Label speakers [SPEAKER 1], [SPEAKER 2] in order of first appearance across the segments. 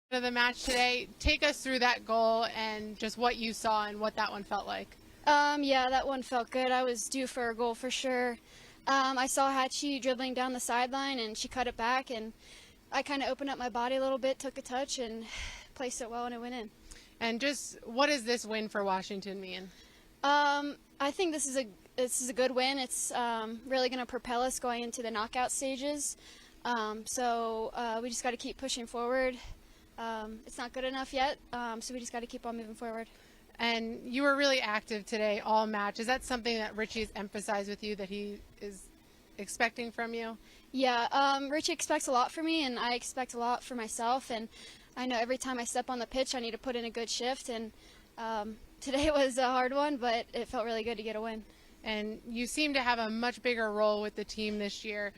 [SPEAKER 1] Of the match today, take us through that goal and just what you saw and what that one felt like.
[SPEAKER 2] Yeah, that one felt good. I was due for a goal for sure. I saw Hatchie dribbling down the sideline and she cut it back, and I kind of opened up my body a little bit, took a touch, and placed it well, and it went in.
[SPEAKER 1] And just what does this win for Washington mean?
[SPEAKER 2] I think this is a good win. It's really going to propel us going into the knockout stages. So we just got to keep pushing forward. It's not good enough yet, so we just got to keep on moving forward.
[SPEAKER 1] And you were really active today all match. Is that something that Richie has emphasized with you that he is expecting from you?
[SPEAKER 2] Yeah, Richie expects a lot from me, and I expect a lot for myself. And I know every time I step on the pitch, I need to put in a good shift. And today was a hard one, but it felt really good to get a win.
[SPEAKER 1] And you seem to have a much bigger role with the team this year.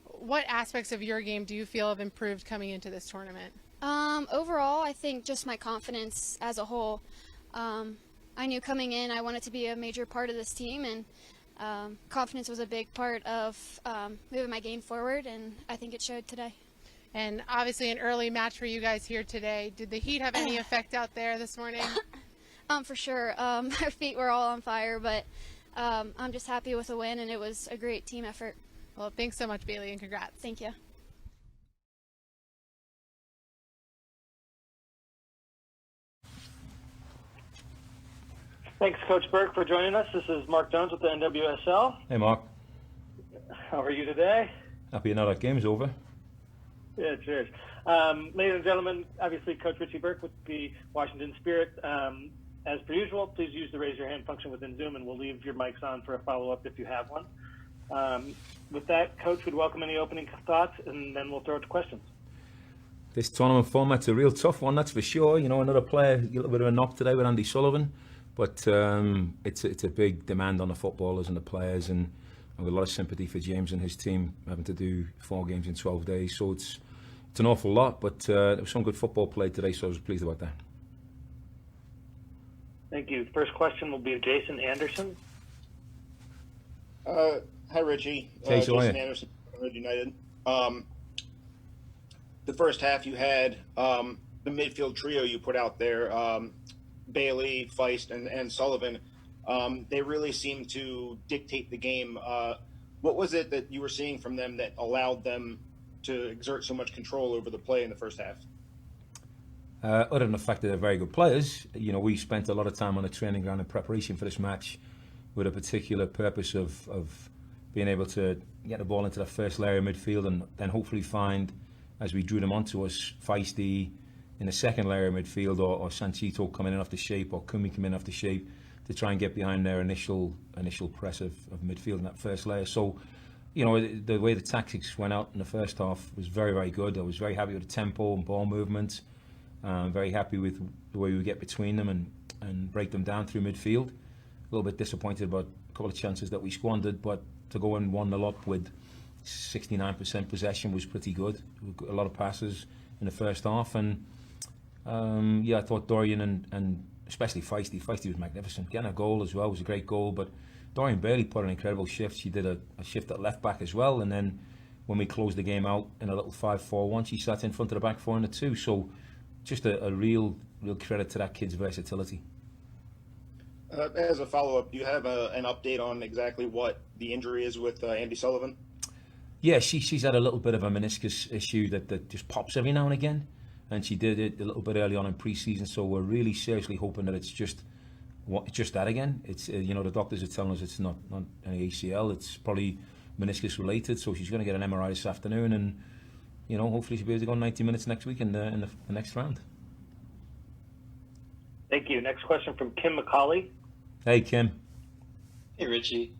[SPEAKER 1] What aspects of your game do you feel have improved coming into this tournament?
[SPEAKER 2] Overall, I think just my confidence as a whole. I knew coming in I wanted to be a major part of this team, and confidence was a big part of moving my game forward, and I think it showed today.
[SPEAKER 1] And obviously an early match for you guys here today. Did the heat have any effect out there this morning?
[SPEAKER 2] For sure. Our feet were all on fire, but I'm just happy with the win, and it was a great team effort.
[SPEAKER 1] Well, thanks so much, Bayley, and congrats.
[SPEAKER 2] Thank you.
[SPEAKER 3] Thanks, Coach Burke, for joining us. This is Mark Jones with the NWSL.
[SPEAKER 4] Hey Mark,
[SPEAKER 3] How are you today?
[SPEAKER 4] happy another game's over.
[SPEAKER 3] Yeah, cheers. Ladies and gentlemen, obviously Coach Richie Burke with the Washington Spirit. As per usual, please use the raise your hand function within Zoom, and we'll leave your mics on for a follow-up if you have one. With that, Coach, would welcome any opening thoughts, and then we'll throw it to questions.
[SPEAKER 4] This tournament format's a real tough one, that's for sure. You know, another player, a little bit of a knock today with Andy Sullivan, but it's a big demand on the footballers and the players, and I've got a lot of sympathy for James and his team having to do 4 games in 12 days. So it's an awful lot, but there was some good football played today, so I was pleased about that.
[SPEAKER 3] Thank you. First question will be Jason Anderson.
[SPEAKER 5] Hi, Richie.
[SPEAKER 4] Jason,
[SPEAKER 5] Jason Anderson, Red United. The first half you had the midfield trio you put out there, Bayley, Feist, and Sullivan. They really seemed to dictate the game. What was it that you were seeing from them that allowed them to exert so much control over the play in the first half?
[SPEAKER 4] Other than the fact that they're very good players, you know, we spent a lot of time on the training ground in preparation for this match with a particular purpose of being able to get the ball into the first layer of midfield and then hopefully find, as we drew them onto us, Feisty in the second layer of midfield, or Sanchito coming in off the shape, or Kumi coming in off the shape, to try and get behind their initial press of midfield in that first layer. So, you know, the way the tactics went out in the first half was very, very good. I was very happy with the tempo and ball movement. Very happy with the way we get between them and break them down through midfield. A little bit disappointed about a couple of chances that we squandered, but to go in 1-0 up with 69% possession was pretty good. A lot of passes in the first half, and I thought Dorian and especially Feisty was magnificent. Getting a goal as well was a great goal, but Dorian Bayley put an incredible shift. She did a shift at left back as well, and then when we closed the game out in a little 5-4-1, she sat in front of the back four in the 2. So just a real credit to that kid's versatility.
[SPEAKER 5] As a follow-up, do you have an update on exactly what the injury is with Andy Sullivan?
[SPEAKER 4] Yeah, she's had a little bit of a meniscus issue that just pops every now and again, and she did it a little bit early on in pre-season. So we're really seriously hoping that it's just that again. It's you know, the doctors are telling us it's not any ACL. It's probably meniscus related. So she's going to get an MRI this afternoon, and you know, hopefully she'll be able to go 90 minutes next week in the next round.
[SPEAKER 3] Thank you. Next question from Kim McCauley.
[SPEAKER 4] Hey, Kim.
[SPEAKER 6] Hey, Richie.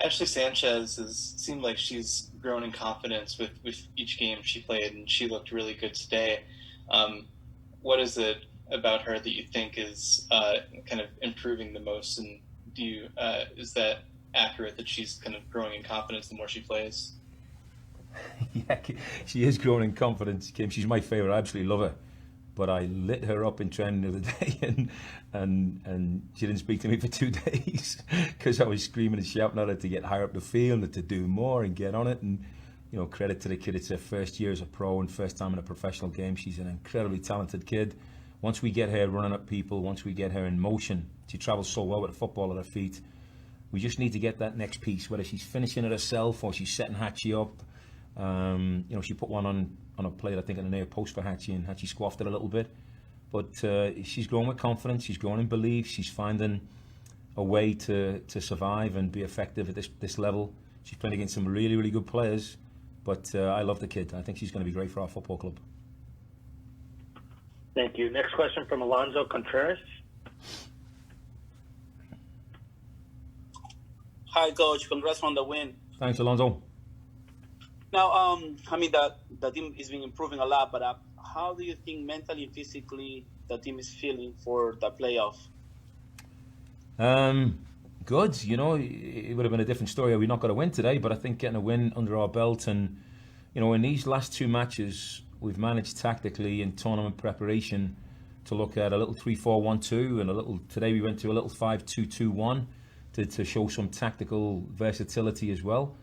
[SPEAKER 6] Ashley Sanchez seemed like she's grown in confidence with each game she played, and she looked really good today. What is it about her that you think is kind of improving the most, and is that accurate that she's kind of growing in confidence the more she plays?
[SPEAKER 4] Yeah, she is growing in confidence, Kim. She's my favourite. I absolutely love her. But I lit her up in training the other day, and she didn't speak to me for 2 days because I was screaming and shouting at her to get higher up the field and to do more and get on it. And you know, credit to the kid. It's her first year as a pro and first time in a professional game. She's an incredibly talented kid. Once we get her running at people, once we get her in motion, she travels so well with the football at her feet. We just need to get that next piece, whether she's finishing it herself or she's setting Hatchie up. You know, she put one on a plate, I think, on the near post for Hatchie, and Hatchie squaffed it a little bit. But she's growing with confidence, she's growing in belief, she's finding a way to survive and be effective at this level. She's playing against some really, really good players, but I love the kid. I think she's going to be great for our football club.
[SPEAKER 3] Thank you. Next question from Alonso Contreras.
[SPEAKER 7] Hi, Coach. Congrats on the win.
[SPEAKER 4] Thanks, Alonso.
[SPEAKER 7] Now, I mean, the team is been improving a lot, but how do you think mentally and physically the team is feeling for the playoff?
[SPEAKER 4] Good. You know, it would have been a different story had we not got a win today, but I think getting a win under our belt and, you know, in these last two matches, we've managed tactically in tournament preparation to look at a little 3-4-1-2 and a little, today we went to a little 5-2-2-1 to show some tactical versatility as well.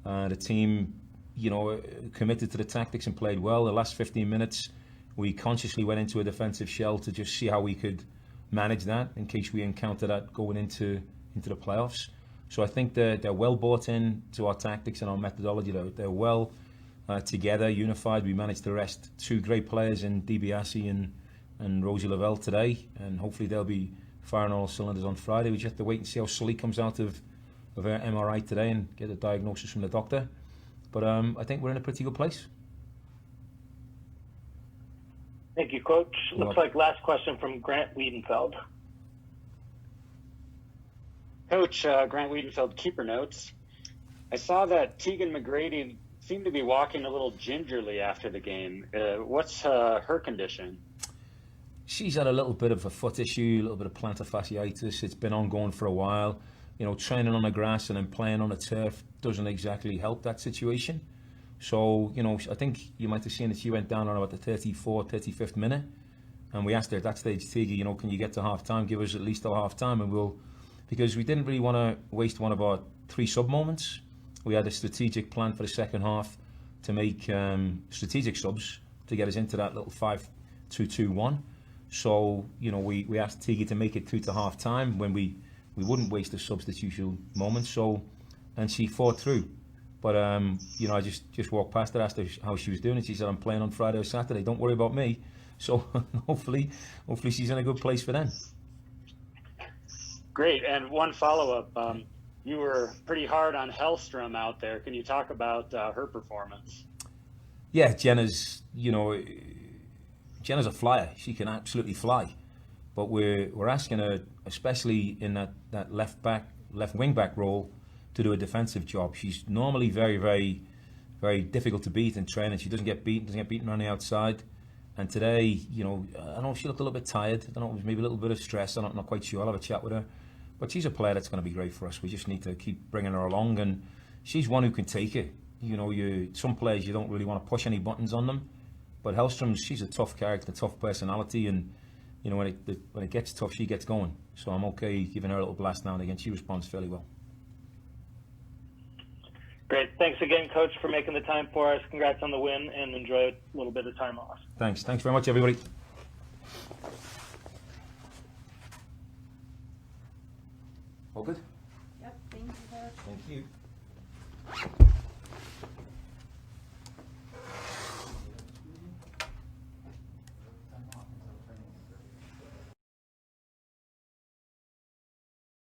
[SPEAKER 4] The team, you know, committed to the tactics and played well. The last 15 minutes, we consciously went into a defensive shell to just see how we could manage that in case we encounter that going into the playoffs. So I think they're well bought in to our tactics and our methodology. They're well together, unified. We managed to rest two great players in DiBiase and Rosie Lavelle today, and hopefully they'll be firing all cylinders on Friday. We just have to wait and see how Sully comes out of her MRI today and get a diagnosis from the doctor. But I think we're in a pretty good place.
[SPEAKER 3] Thank you, Coach. Looks like last question from Grant Wiedenfeld.
[SPEAKER 8] Coach, Grant Wiedenfeld, keeper notes. I saw that Tegan McGrady seemed to be walking a little gingerly after the game. What's her condition?
[SPEAKER 4] She's had a little bit of a foot issue, a little bit of plantar fasciitis. It's been ongoing for a while. You know, training on the grass and then playing on the turf doesn't exactly help that situation. So, you know, I think you might have seen that she went down on about the 34th, 35th minute. And we asked her at that stage, Tiggy, you know, can you get to half-time? Give us at least till half-time and we'll... Because we didn't really want to waste one of our three sub-moments. We had a strategic plan for the second half to make strategic subs to get us into that little 5-2-2-1. So, you know, we asked Tiggy to make it through to half-time when we wouldn't waste the substitutional moments. So, and she fought through. But, you know, I just walked past her, asked her how she was doing, and she said, I'm playing on Friday or Saturday, don't worry about me. So, hopefully she's in a good place for them.
[SPEAKER 8] Great. And one follow-up. You were pretty hard on Hellstrom out there. Can you talk about her performance?
[SPEAKER 4] Yeah, Jenna's a flyer. She can absolutely fly. But we're asking her, especially in that left wing back role, to do a defensive job. She's normally very, very, very difficult to beat in training. She doesn't get beaten on the outside. And today, you know, I don't know if she looked a little bit tired. I don't know, it was maybe a little bit of stress. I'm not quite sure. I'll have a chat with her. But she's a player that's going to be great for us. We just need to keep bringing her along. And she's one who can take it. You know, some players, you don't really want to push any buttons on them. But Hellstrom, she's a tough character, tough personality. And, you know, when it gets tough, she gets going. So I'm okay giving her a little blast now and again. She responds fairly well.
[SPEAKER 3] Great. Thanks again, Coach, for making the time for us. Congrats on the win, and enjoy a little bit of time off.
[SPEAKER 4] Thanks very much, everybody. All good?
[SPEAKER 9] Yep, thank you, Coach.
[SPEAKER 4] Thank you.